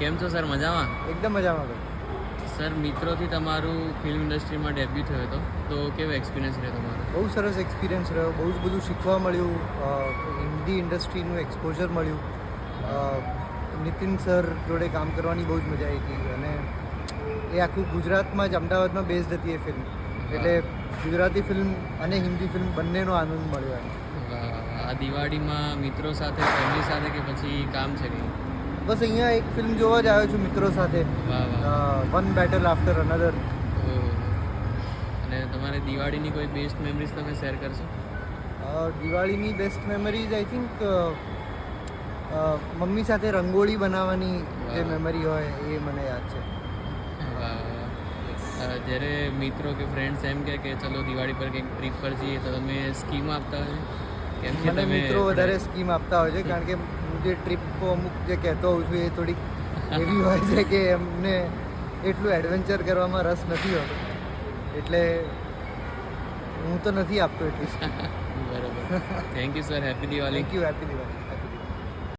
કેમ છો સર? મજામાં? એકદમ મજામાં ભાઈ. સર, મિત્રોથી તમારું ફિલ્મ ઇન્ડસ્ટ્રીમાં ડેબ્યુ થયો હતો, તો કેવો એક્સપિરિયન્સ રહ્યો તમારો? બહુ સરસ એક્સપિરિયન્સ રહ્યો. બહુ જ બધું શીખવા મળ્યું. હિન્દી ઇન્ડસ્ટ્રીનું એક્સપોઝર મળ્યું. નીતિન સર જોડે કામ કરવાની બહુ જ મજા આવી હતી. અને એ આખું ગુજરાતમાં જ અમદાવાદમાં બેઝડ હતી એ ફિલ્મ, એટલે ગુજરાતી ફિલ્મ અને હિન્દી ફિલ્મ બંનેનો આનંદ મળ્યો. આ દિવાળીમાં મિત્રો સાથે, ફેમિલી સાથે કે પછી કામ છે કંઈ? બસ અહીંયા એક ફિલ્મ જોવા જ આવ્યો છું મિત્રો સાથે, વન બેટલ આફ્ટર અનધર. અને તમારે દિવાળીની કોઈ બેસ્ટ મેમરીઝ તમે શેર કરશો? દિવાળીની best memories I think mummy સાથે રંગોળી બનાવવાની જે મેમરી હોય એ મને યાદ છે. જ્યારે મિત્રો કે ફ્રેન્ડ્સ એમ કે ચલો દિવાળી પર કંઈક ટ્રીપ પર જઈએ, તો તમે સ્કીમ આપતા હોય? કેમ કે મને મિત્રો વધારે સ્કીમ આપતા હોય છે, કારણ કે હું જે ટ્રીપ અમુક જે કહેતો હોઉં છું એ થોડીક એવી હોય છે કે એમને એટલું એડવેન્ચર કરવામાં રસ નથી હોતો, એટલે હું તો નથી આપતો એટલી સ્કીમ. બરાબર. Thank you sir. Happy Diwali. Thank you. Happy Diwali.